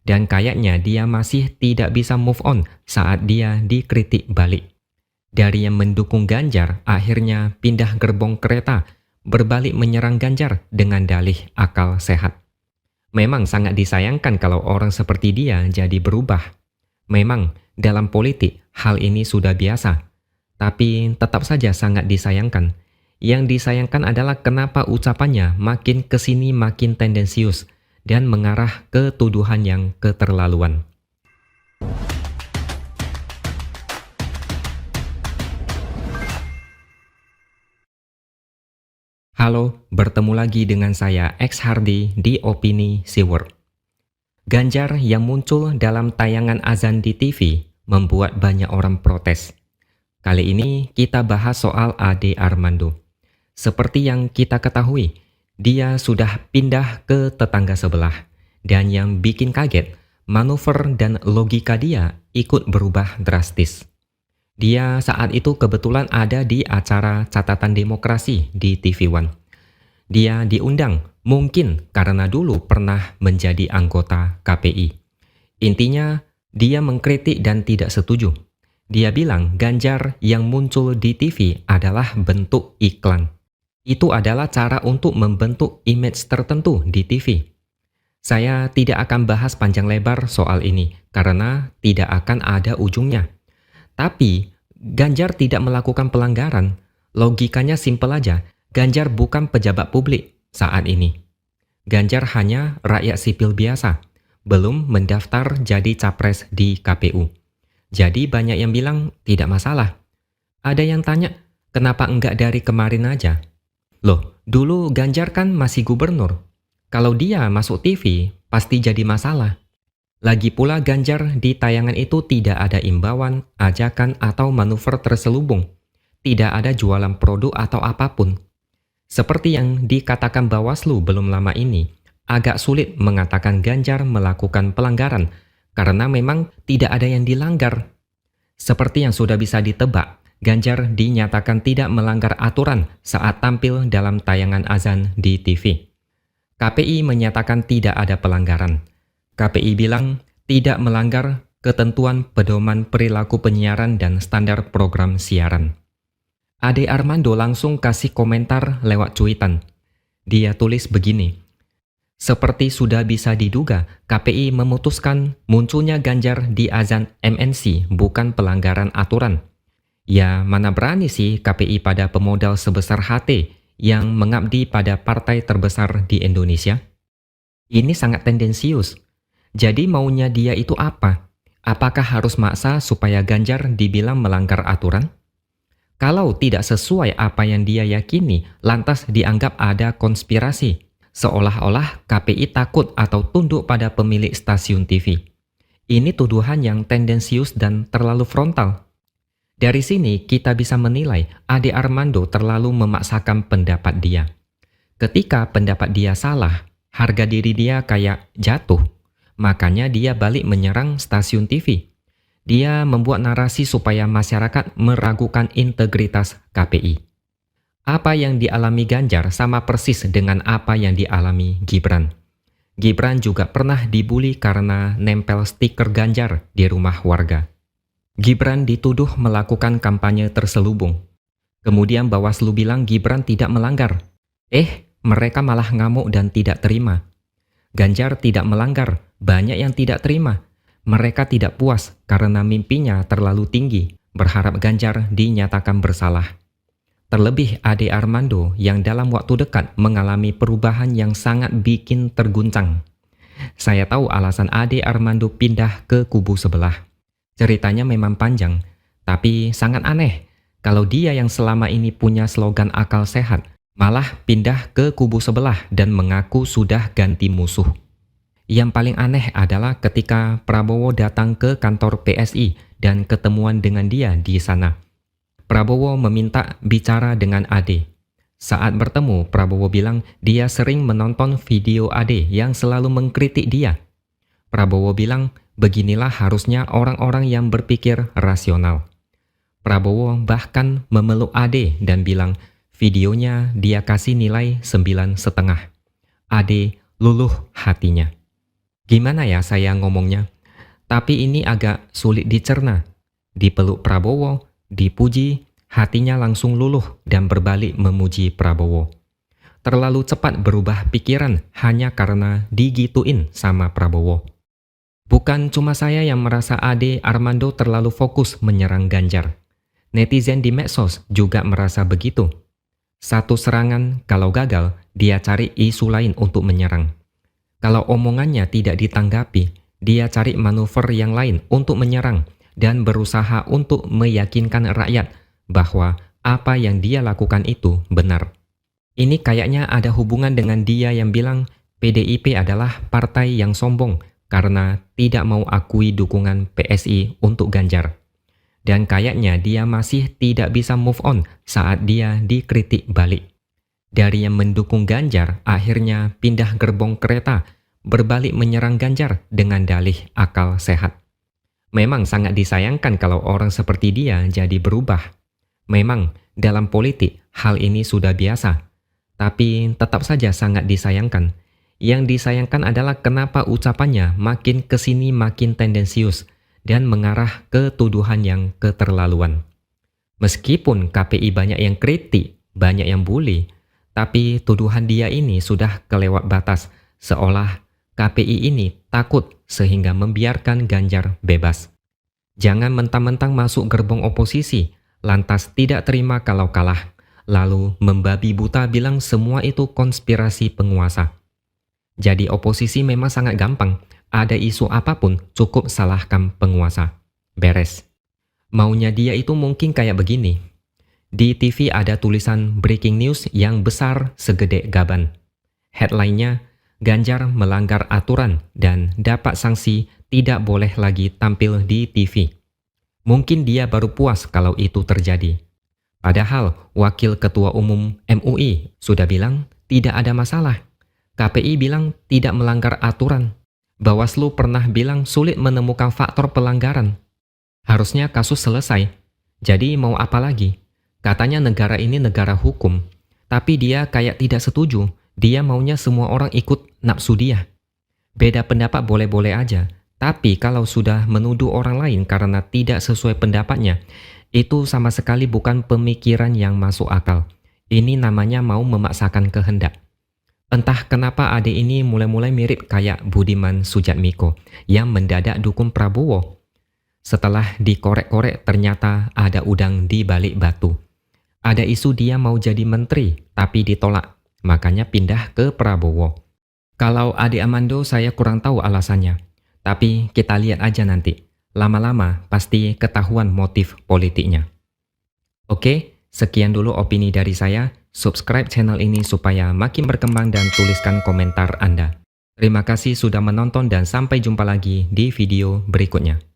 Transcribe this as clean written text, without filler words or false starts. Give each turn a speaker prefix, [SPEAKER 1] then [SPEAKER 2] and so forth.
[SPEAKER 1] Dan kayaknya dia masih tidak bisa move on saat dia dikritik balik. Dari yang mendukung Ganjar, akhirnya pindah gerbong kereta, berbalik menyerang Ganjar dengan dalih akal sehat. Memang sangat disayangkan kalau orang seperti dia jadi berubah. Memang dalam politik hal ini sudah biasa, tapi tetap saja sangat disayangkan. Yang disayangkan adalah kenapa ucapannya makin kesini makin tendensius dan mengarah ke tuduhan yang keterlaluan. Halo, bertemu lagi dengan saya X Hardy di Opini Siward. Ganjar yang muncul dalam tayangan azan di TV membuat banyak orang protes. Kali ini kita bahas soal Ade Armando. Seperti yang kita ketahui, dia sudah pindah ke tetangga sebelah. Dan yang bikin kaget, manuver dan logika dia ikut berubah drastis. Dia saat itu kebetulan ada di acara Catatan Demokrasi di TV One. Dia diundang, mungkin karena dulu pernah menjadi anggota KPI. Intinya, dia mengkritik dan tidak setuju. Dia bilang Ganjar yang muncul di TV adalah bentuk iklan. Itu adalah cara untuk membentuk image tertentu di TV. Saya tidak akan bahas panjang lebar soal ini, karena tidak akan ada ujungnya. Tapi, Ganjar tidak melakukan pelanggaran. Logikanya simpel aja, Ganjar bukan pejabat publik saat ini. Ganjar hanya rakyat sipil biasa, belum mendaftar jadi capres di KPU. Jadi banyak yang bilang tidak masalah. Ada yang tanya, kenapa enggak dari kemarin aja? Loh, dulu Ganjar kan masih gubernur. Kalau dia masuk TV, pasti jadi masalah. Lagi pula Ganjar di tayangan itu tidak ada imbauan, ajakan atau manuver terselubung. Tidak ada jualan produk atau apapun. Seperti yang dikatakan Bawaslu belum lama ini, agak sulit mengatakan Ganjar melakukan pelanggaran karena memang tidak ada yang dilanggar. Seperti yang sudah bisa ditebak, Ganjar dinyatakan tidak melanggar aturan saat tampil dalam tayangan azan di TV. KPI menyatakan tidak ada pelanggaran. KPI bilang tidak melanggar ketentuan pedoman perilaku penyiaran dan standar program siaran. Ade Armando langsung kasih komentar lewat cuitan. Dia tulis begini, seperti sudah bisa diduga, KPI memutuskan munculnya Ganjar di azan MNC bukan pelanggaran aturan. Ya, mana berani sih KPI pada pemodal sebesar HT yang mengabdi pada partai terbesar di Indonesia? Ini sangat tendensius. Jadi maunya dia itu apa? Apakah harus maksa supaya Ganjar dibilang melanggar aturan? Kalau tidak sesuai apa yang dia yakini, lantas dianggap ada konspirasi. Seolah-olah KPI takut atau tunduk pada pemilik stasiun TV. Ini tuduhan yang tendensius dan terlalu frontal. Dari sini kita bisa menilai Ade Armando terlalu memaksakan pendapat dia. Ketika pendapat dia salah, harga diri dia kayak jatuh. Makanya dia balik menyerang stasiun TV. Dia membuat narasi supaya masyarakat meragukan integritas KPI. Apa yang dialami Ganjar sama persis dengan apa yang dialami Gibran. Gibran juga pernah dibully karena nempel stiker Ganjar di rumah warga. Gibran dituduh melakukan kampanye terselubung. Kemudian Bawaslu bilang Gibran tidak melanggar. Mereka malah ngamuk dan tidak terima. Ganjar tidak melanggar, banyak yang tidak terima. Mereka tidak puas karena mimpinya terlalu tinggi, berharap Ganjar dinyatakan bersalah. Terlebih Ade Armando yang dalam waktu dekat mengalami perubahan yang sangat bikin terguncang. Saya tahu alasan Ade Armando pindah ke kubu sebelah. Ceritanya memang panjang, tapi sangat aneh kalau dia yang selama ini punya slogan akal sehat, malah pindah ke kubu sebelah dan mengaku sudah ganti musuh. Yang paling aneh adalah ketika Prabowo datang ke kantor PSI dan ketemuan dengan dia di sana. Prabowo meminta bicara dengan Ade. Saat bertemu, Prabowo bilang dia sering menonton video Ade yang selalu mengkritik dia. Prabowo bilang, beginilah harusnya orang-orang yang berpikir rasional. Prabowo bahkan memeluk Ade dan bilang, videonya dia kasih nilai 9,5. Ade luluh hatinya. Gimana ya saya ngomongnya? Tapi ini agak sulit dicerna. Dipeluk Prabowo, dipuji, hatinya langsung luluh dan berbalik memuji Prabowo. Terlalu cepat berubah pikiran hanya karena digituin sama Prabowo. Bukan cuma saya yang merasa Ade Armando terlalu fokus menyerang Ganjar. Netizen di medsos juga merasa begitu. Satu serangan, kalau gagal, dia cari isu lain untuk menyerang. Kalau omongannya tidak ditanggapi, dia cari manuver yang lain untuk menyerang dan berusaha untuk meyakinkan rakyat bahwa apa yang dia lakukan itu benar. Ini kayaknya ada hubungan dengan dia yang bilang PDIP adalah partai yang sombong karena tidak mau akui dukungan PSI untuk Ganjar. Dan kayaknya dia masih tidak bisa move on saat dia dikritik balik. Dari yang mendukung Ganjar, akhirnya pindah gerbong kereta, berbalik menyerang Ganjar dengan dalih akal sehat. Memang sangat disayangkan kalau orang seperti dia jadi berubah. Memang dalam politik hal ini sudah biasa, tapi tetap saja sangat disayangkan. Yang disayangkan adalah kenapa ucapannya makin kesini makin tendensius dan mengarah ke tuduhan yang keterlaluan. Meskipun KPI banyak yang kritik, banyak yang bully, tapi tuduhan dia ini sudah kelewat batas, seolah KPI ini takut sehingga membiarkan Ganjar bebas. Jangan mentang-mentang masuk gerbong oposisi, lantas tidak terima kalau kalah, lalu membabi buta bilang semua itu konspirasi penguasa. Jadi oposisi memang sangat gampang, ada isu apapun cukup salahkan penguasa. Beres. Maunya dia itu mungkin kayak begini. Di TV ada tulisan breaking news yang besar segede gaban. Headline-nya, Ganjar melanggar aturan dan dapat sanksi tidak boleh lagi tampil di TV. Mungkin dia baru puas kalau itu terjadi. Padahal Wakil Ketua Umum MUI sudah bilang tidak ada masalah. KPI bilang tidak melanggar aturan. Bawaslu pernah bilang sulit menemukan faktor pelanggaran. Harusnya kasus selesai. Jadi mau apa lagi? Katanya negara ini negara hukum. Tapi dia kayak tidak setuju. Dia maunya semua orang ikut nafsu dia. Beda pendapat boleh-boleh aja. Tapi kalau sudah menuduh orang lain karena tidak sesuai pendapatnya, itu sama sekali bukan pemikiran yang masuk akal. Ini namanya mau memaksakan kehendak. Entah kenapa adik ini mulai-mulai mirip kayak Budiman Sujatmiko yang mendadak dukung Prabowo. Setelah dikorek-korek ternyata ada udang di balik batu. Ada isu dia mau jadi menteri tapi ditolak, makanya pindah ke Prabowo. Kalau adik Armando saya kurang tahu alasannya, tapi kita lihat aja nanti. Lama-lama pasti ketahuan motif politiknya. Oke, sekian dulu opini dari saya. Subscribe channel ini supaya makin berkembang dan tuliskan komentar Anda. Terima kasih sudah menonton dan sampai jumpa lagi di video berikutnya.